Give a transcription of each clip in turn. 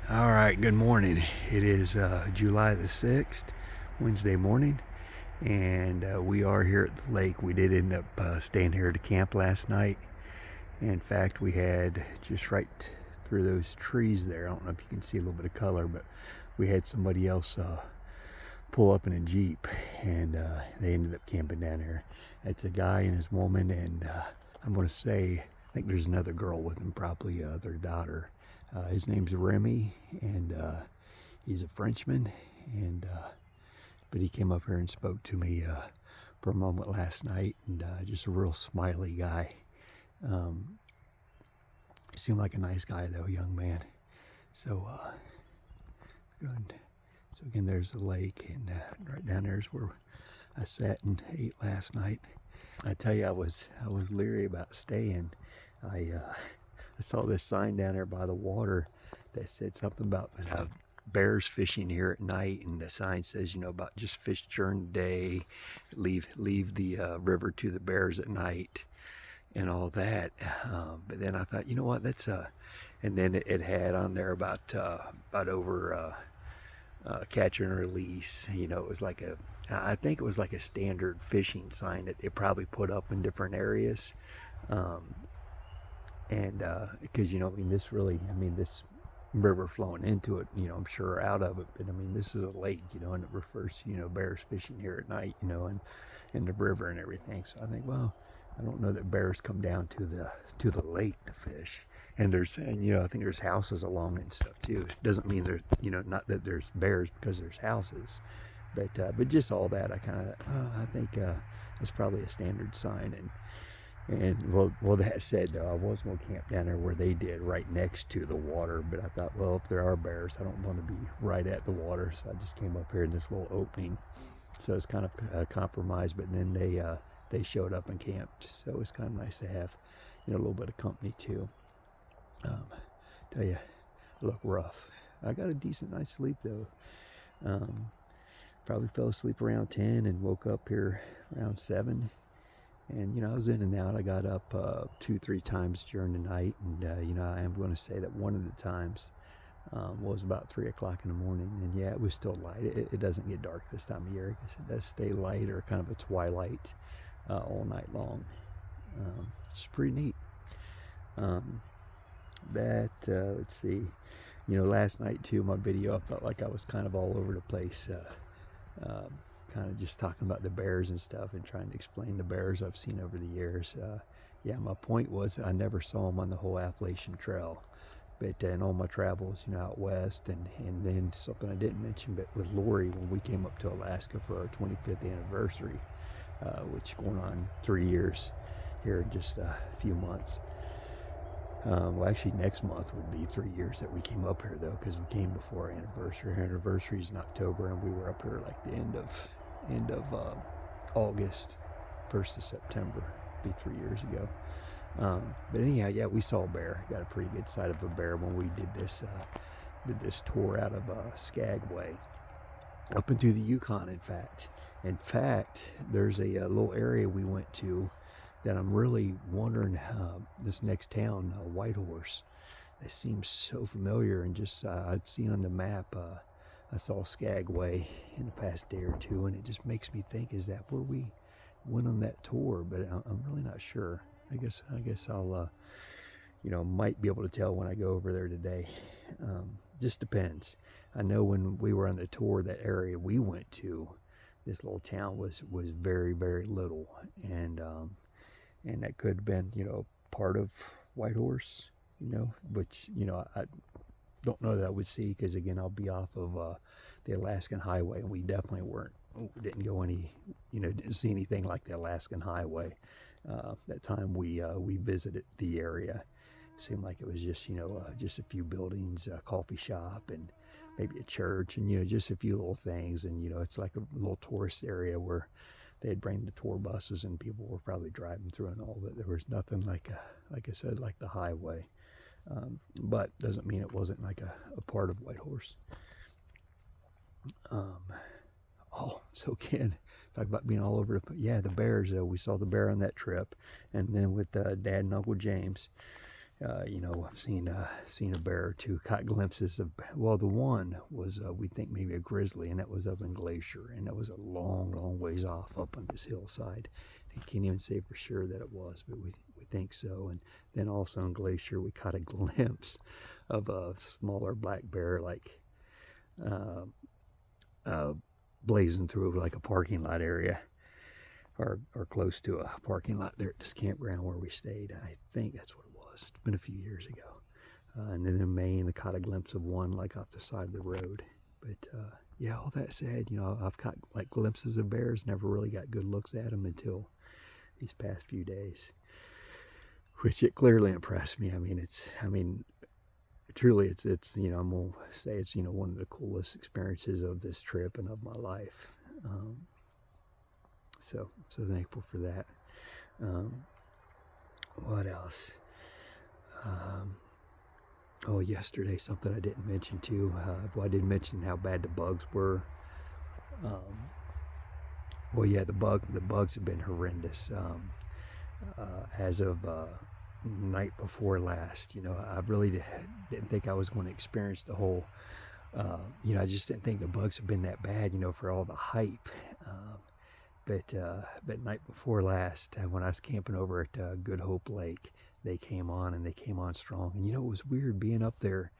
All right, good morning. It is July the 6th, Wednesday morning, and we are here at the lake. We did end up staying here to camp last night. In fact, we had just right through those trees there. I don't know if you can see a little bit of color, but we had somebody else pull up in a Jeep, and they ended up camping down here. It's a guy and his woman, and I'm going to say, I think there's another girl with him, probably their daughter. His name's Remy, and he's a Frenchman, and but he came up here and spoke to me for a moment last night, and just a real smiley guy. He seemed like a nice guy though, young man. So good. So again, there's the lake, and right down there's where I sat and ate last night. I tell you, I was leery about staying. I saw this sign down there by the water that said something about bears fishing here at night, and the sign says, about just fish during the day, leave the river to the bears at night, and all that. But then I thought, you know what, that's and then it had on there about over catch and release. It was like I think it was like a standard fishing sign that they probably put up in different areas. And because this river flowing into it, I'm sure out of it, but this is a lake, and it refers to bears fishing here at night, and in the river and everything. So I think, well, I don't know that bears come down to the lake to fish. And I think there's houses along it and stuff too. It doesn't mean there's not that there's bears because there's houses, but just all that, I kind of I think it's probably a standard sign. And well, that said, though, I was going to camp down there where they did, right next to the water. But I thought, well, if there are bears, I don't want to be right at the water. So I just came up here in this little opening. So it's kind of a compromise. But then they showed up and camped. So it was kind of nice to have, a little bit of company too. Tell you, I look rough. I got a decent night's sleep though. Probably fell asleep around 10 and woke up here around 7. And I was in and out. I got up 2-3 times during the night, and I am going to say that one of the times was about 3 o'clock in the morning. And yeah, it was still light. It doesn't get dark this time of year. I guess it does stay light, or kind of a twilight all night long. It's pretty neat. Let's see. Last night too, my video, I felt like I was kind of all over the place. Kind of just talking about the bears and stuff, and trying to explain the bears I've seen over the years. My point was I never saw them on the whole Appalachian Trail, but in all my travels, out west, and then something I didn't mention, but with Lori, when we came up to Alaska for our 25th anniversary, which is going on 3 years here in just a few months. Well, actually, next month would be 3 years that we came up here, though, because we came before our anniversary. Our anniversary is in October, and we were up here like the end of August, 1st of September. Be 3 years ago. But anyhow, yeah, we saw a bear. Got a pretty good sight of a bear when we did this tour out of Skagway up into the Yukon. In fact, there's a little area we went to that I'm really wondering, this next town, Whitehorse, that seems so familiar, and just I'd seen on the map, I saw Skagway in the past day or two, and it just makes me think, is that where we went on that tour? But I'm really not sure. I guess I'll might be able to tell when I go over there today. Just depends. I know when we were on the tour, that area we went to, this little town was very, very little, and that could have been, part of Whitehorse, which, I don't know that I would see, because again, I'll be off of the Alaskan Highway, and we definitely didn't go didn't see anything like the Alaskan Highway. That time we visited the area, it seemed like it was just, just a few buildings, a coffee shop, and maybe a church, and, just a few little things. And, it's like a little tourist area where they'd bring the tour buses, and people were probably driving through and all, but there was nothing like I said, like the highway. But doesn't mean it wasn't like a part of Whitehorse. So again, talk about being all over the bears. We saw the bear on that trip, and then with Dad and Uncle James, You know, I've seen a bear or two, caught glimpses of. Well, the one was we think maybe a grizzly, and that was up in Glacier, and that was a long, long ways off up on this hillside. I can't even say for sure that it was, but we think so. And then also in Glacier, we caught a glimpse of a smaller black bear, like uh, blazing through like a parking lot area. Or close to a parking lot there at this campground where we stayed. I think that's what it was. It's been a few years ago. And then in Maine, I caught a glimpse of one like off the side of the road. But yeah, all that said, you know, I've caught like glimpses of bears, never really got good looks at them until these past few days, which it clearly impressed me. I mean, truly, it's you know, I'm gonna say it's, you know, one of the coolest experiences of this trip and of my life. So thankful for that. What else? Oh, yesterday, something I didn't mention too. Well, I did mention how bad the bugs were. Well, yeah, the bugs have been horrendous. As of night before last, you know, I really didn't think I was going to experience the whole. You know, I just didn't think the bugs have been that bad. You know, for all the hype. But night before last, when I was camping over at Good Hope Lake, they came on, and they came on strong. And you know, it was weird being up there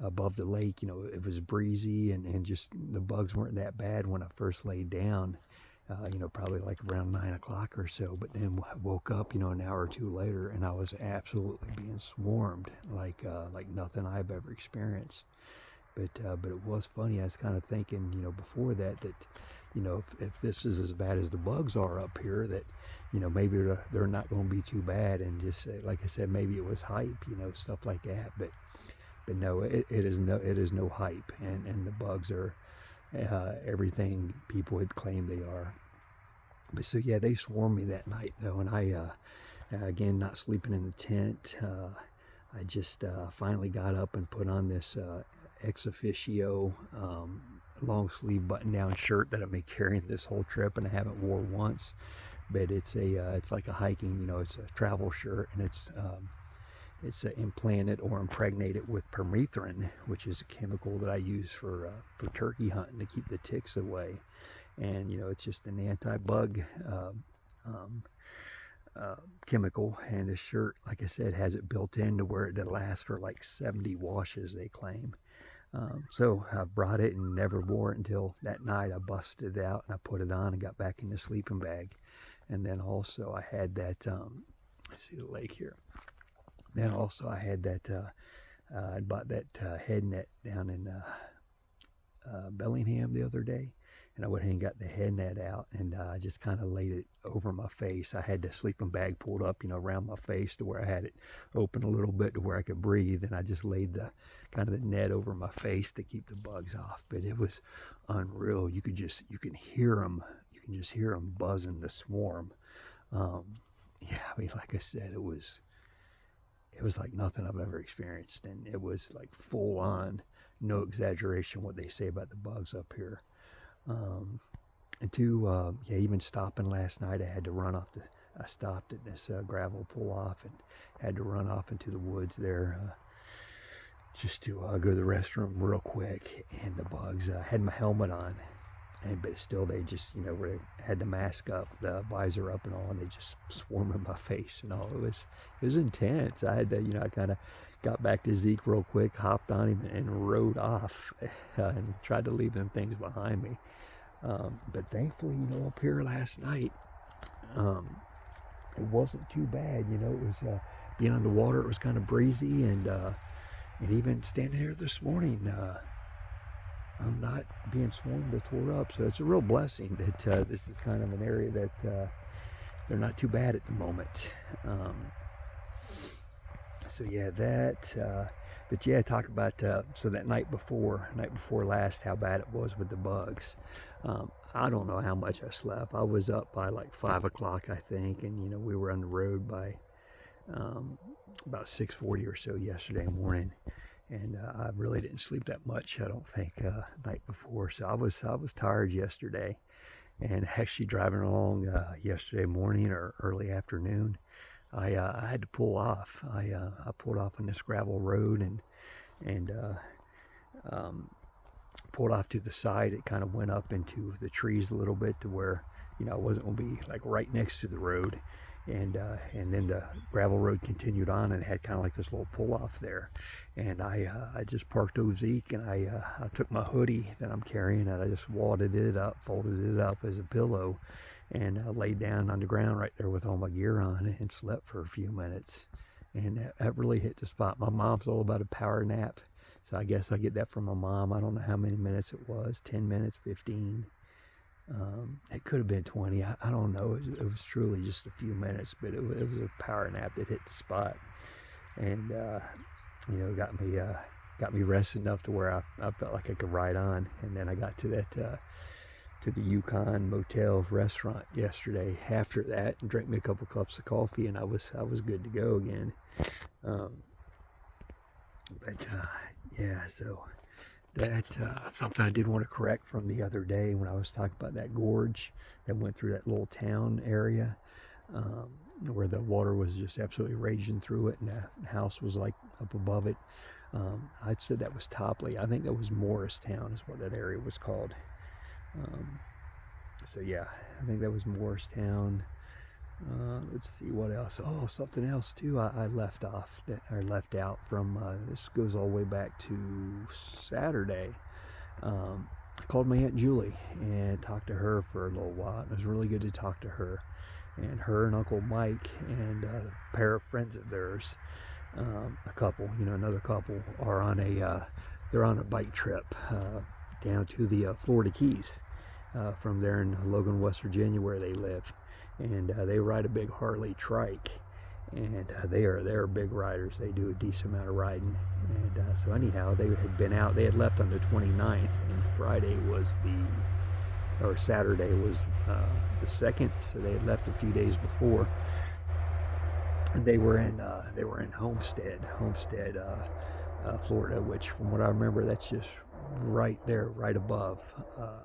above the lake. You know, it was breezy, and just the bugs weren't that bad when I first laid down. You know, probably like around 9 o'clock or so. But then I woke up, you know, an hour or two later, and I was absolutely being swarmed like nothing I've ever experienced. But it was funny. I was kind of thinking, you know, before that, you know, if this is as bad as the bugs are up here, that, you know, maybe they're not going to be too bad. And just like I said, maybe it was hype, you know, stuff like that. But no, it is no hype, and the bugs are everything people had claimed they are. But so yeah, they swarmed me that night though, and I again, not sleeping in the tent. I just finally got up and put on this ex officio long sleeve button down shirt that I've been carrying this whole trip, and I haven't wore once. But it's like a hiking, you know, it's a travel shirt, and it's implanted or impregnated with permethrin, which is a chemical that I use for turkey hunting to keep the ticks away. And you know, it's just an anti-bug chemical, and the shirt, like I said, has it built in to where it lasts for like 70 washes, they claim. So I brought it and never wore it until that night. I busted it out and I put it on and got back in the sleeping bag. And then also I had that, I see the lake here. Then also I had that, I bought that head net down in Bellingham the other day. And I went ahead and got the head net out, and I just kind of laid it over my face. I had the sleeping bag pulled up, you know, around my face to where I had it open a little bit to where I could breathe. And I just laid the kind of the net over my face to keep the bugs off. But it was unreal. You can hear them. You can just hear them buzzing, the swarm. Yeah, I mean, like I said, it was like nothing I've ever experienced, and it was like full on, no exaggeration, what they say about the bugs up here. And two, yeah, even stopping last night, I stopped at this gravel pull off and had to run off into the woods there just to go to the restroom real quick. And the bugs, I had my helmet on, but still they just, you know, had the mask up, the visor up and all, and they just swarmed in my face and all. It was intense. I had to, you know, I kind of got back to Zeke real quick, hopped on him and rode off and tried to leave them things behind me. But thankfully, you know, up here last night, it wasn't too bad. You know, it was being on the water, it was kind of breezy, and even standing here this morning, I'm not being swarmed or tore up. So it's a real blessing that this is kind of an area that they're not too bad at the moment. So yeah, but yeah, talk about, so that night before last, how bad it was with the bugs. I don't know how much I slept. I was up by like 5 o'clock, I think. And, you know, we were on the road by about 6:40 or so yesterday morning. And I really didn't sleep that much, I don't think, night before. So I was tired yesterday. And actually driving along yesterday morning or early afternoon, I had to pull off. I pulled off on this gravel road and um, pulled off to the side. It kind of went up into the trees a little bit to where, you know, I wasn't going to be like right next to the road. And then the gravel road continued on and it had kind of like this little pull off there. And I just parked over Zeke, and I took my hoodie that I'm carrying and I just wadded it up, folded it up as a pillow, and laid down on the ground right there with all my gear on and slept for a few minutes. And that really hit the spot. My mom's all about a power nap, so I guess I get that from my mom. I don't know how many minutes it was, 10 minutes, 15. It could have been 20. I don't know. It was truly just a few minutes, but it was a power nap that hit the spot, and you know, got me rested enough to where I felt like I could ride on. And then I got to that to the Yukon motel restaurant yesterday after that, and drank me a couple cups of coffee, and I was good to go again. Yeah, so. That something I did want to correct from the other day when I was talking about that gorge that went through that little town area, where the water was just absolutely raging through it, and the house was like up above it. I said that was Topley. I think that was Morristown is what that area was called. So yeah, I think that was Morristown. Let's see what else. Oh, something else too. I left off or left out from. This goes all the way back to Saturday. I called my Aunt Julie and talked to her for a little while. It was really good to talk to her, and her and Uncle Mike and a pair of friends of theirs, a couple, you know, another couple, are on they're on a bike trip down to the Florida Keys, from there in Logan, West Virginia, where they live. And they ride a big Harley trike, and they're big riders. They do a decent amount of riding. And so anyhow, they had been out. They had left on the 29th, and Saturday was the 2nd. So they had left a few days before, and they were in Homestead, Florida, which, from what I remember, that's just right there, right above,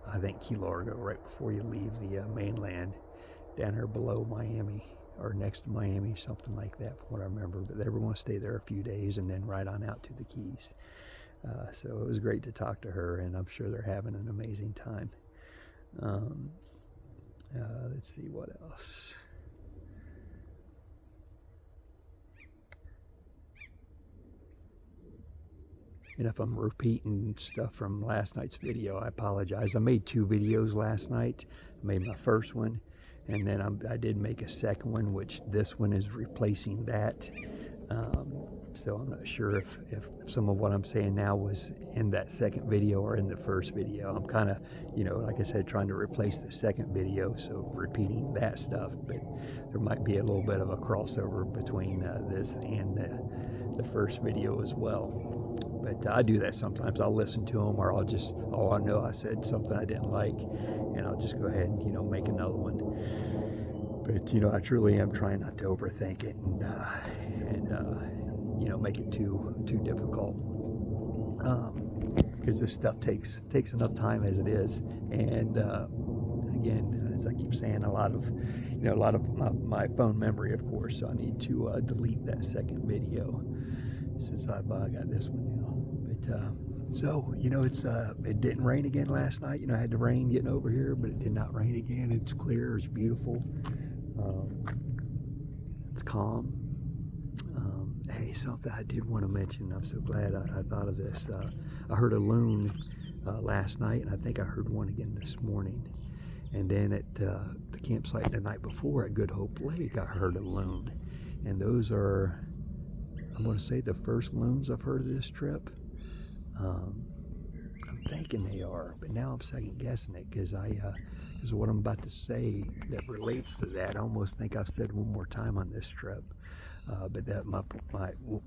I think, Key Largo, right before you leave the mainland. Down here below Miami, or next to Miami, something like that, from what I remember. But they were going to stay there a few days and then ride on out to the Keys. So it was great to talk to her, and I'm sure they're having an amazing time. Let's see what else. And if I'm repeating stuff from last night's video, I apologize. I made 2 videos last night. I made my first one, and then I did make a second one, which this one is replacing that. So I'm not sure if some of what I'm saying now was in that second video or in the first video. I'm kind of, you know, like I said, trying to replace the second video, so repeating that stuff. But there might be a little bit of a crossover between this and the first video as well. But I do that sometimes. I'll listen to them, or I'll just, oh, I know I said something I didn't like, and I'll just go ahead and, you know, make another one. But, you know, I truly am trying not to overthink it and you know, make it too difficult. Because this stuff takes enough time as it is. And again, as I keep saying, a lot of my phone memory, of course. So I need to delete that second video since I got this one now. But so, you know, it didn't rain again last night. You know, I had the rain getting over here, but it did not rain again. It's clear. It's beautiful. It's calm. Hey, something I did want to mention. I'm so glad I thought of this. I heard a loon last night, and I think I heard one again this morning. And then at the campsite the night before at Good Hope Lake, I heard a loon. And those are, I'm going to say, the first loons I've heard of this trip. I'm thinking they are, but now I'm second guessing it, because what I'm about to say that relates to that, I almost think I've said one more time on this trip. But that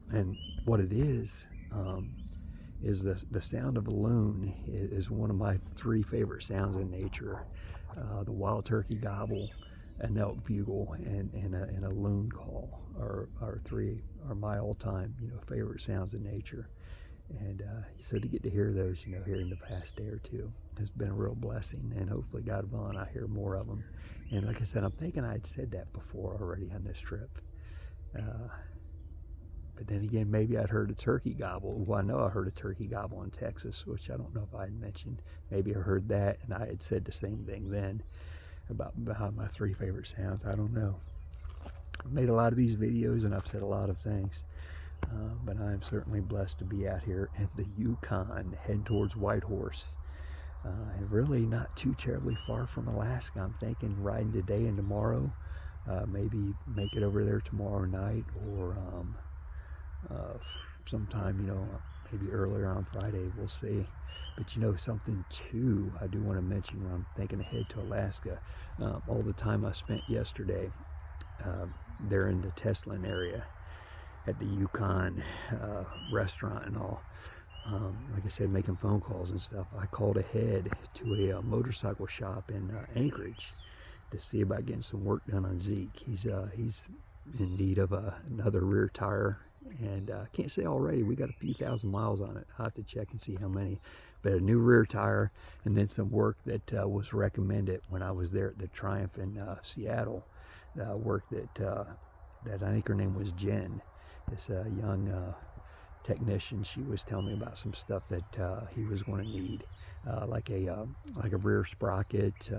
and what it is the sound of a loon is one of my 3 favorite sounds in nature. The wild turkey gobble, an elk bugle, and a loon call are my all-time, you know, favorite sounds in nature. And so to get to hear those, you know, here in the past day or two has been a real blessing, and hopefully, God willing, I hear more of them. And like I said, I'm thinking I'd said that before already on this trip. But then again, maybe I'd heard a turkey gobble. Well, I know I heard a turkey gobble in Texas, which I don't know if I had mentioned. Maybe I heard that, and I had said the same thing then about my 3 favorite sounds. I don't know. I've made a lot of these videos, and I've said a lot of things. But I am certainly blessed to be out here in the Yukon, heading towards Whitehorse. And really not too terribly far from Alaska. I'm thinking riding today and tomorrow. Maybe make it over there tomorrow night, or sometime, maybe earlier on Friday. We'll see. But something too I do want to mention when I'm thinking ahead to Alaska. All the time I spent yesterday there in the Teslin area at the Yukon restaurant and all. Like I said, making phone calls and stuff. I called ahead to a motorcycle shop in Anchorage to see about getting some work done on Zeke. He's in need of another rear tire, and I can't say already. We got a few thousand miles on it. I'll have to check and see how many. But a new rear tire, and then some work that was recommended when I was there at the Triumph in Seattle. Work that I think her name was Jen, this young technician. She was telling me about some stuff that he was going to need, like a rear sprocket,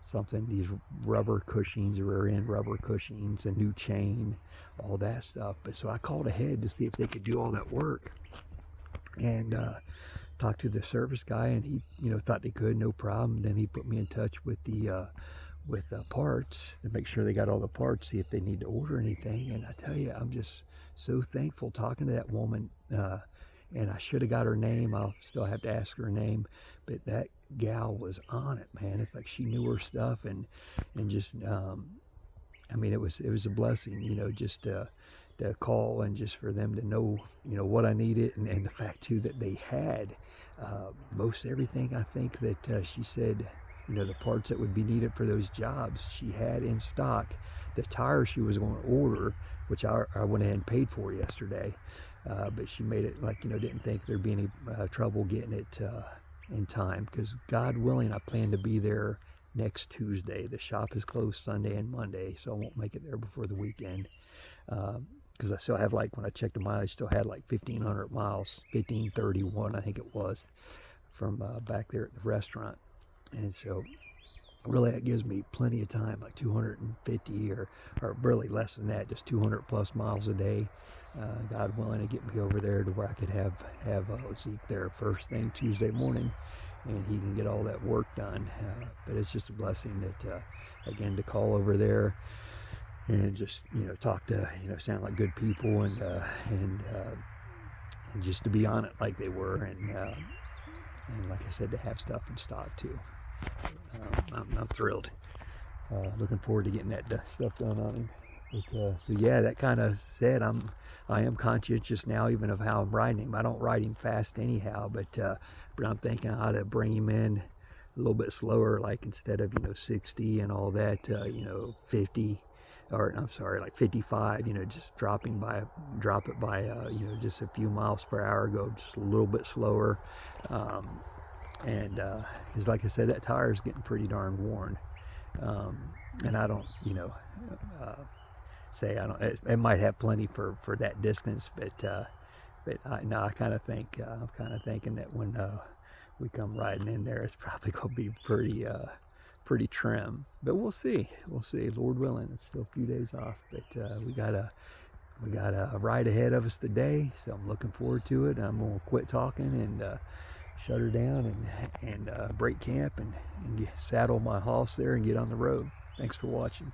something, these rubber cushings, rear end rubber cushings, a new chain, all that stuff. But so I called ahead to see if they could do all that work, and talked to the service guy, and he thought they could, no problem. Then he put me in touch with the parts to make sure they got all the parts, see if they need to order anything. And I tell you, I'm just so thankful talking to that woman. And I should have got her name. I'll still have to ask her name, but that gal was on it, man. It's like she knew her stuff, and just I mean, it was a blessing, just to call, and just for them to know what I needed, and the fact too that they had most everything. I think that she said, the parts that would be needed for those jobs she had in stock. The tires she was going to order, which I went ahead and paid for yesterday, but she made it like, didn't think there'd be any trouble getting it in time, because God willing, I plan to be there next Tuesday. The shop is closed Sunday and Monday, so I won't make it there before the weekend, because I still have, like, when I checked the mileage, still had like 1,500 miles, 1,531 I think it was, from back there at the restaurant. And so really that gives me plenty of time, like 250 or really less than that, just 200 plus miles a day, God willing, to get me over there to where I could have Zeke there first thing Tuesday morning, and he can get all that work done. But it's just a blessing that again, to call over there and just talk to sound like good people, and just to be on it like they were, and like I said, to have stuff in stock too. I'm thrilled. Looking forward to getting that stuff done on him. But, so yeah, that kind of said, I am conscientious now even of how I'm riding him. I don't ride him fast anyhow, but I'm thinking I ought to bring him in a little bit slower, like instead of 60 and all that, 50, or I'm sorry, like 55. Just drop it by just a few miles per hour. Go just a little bit slower. And because like I said, that tire is getting pretty darn worn, and I don't say I don't, it might have plenty for that distance, but I kind of think I'm kind of thinking that when we come riding in there, it's probably going to be pretty trim. But we'll see, Lord willing. It's still a few days off, but we got a ride ahead of us today, so I'm looking forward to it. I'm gonna quit talking and shut her down and break camp and saddle my horse there and get on the road. Thanks for watching.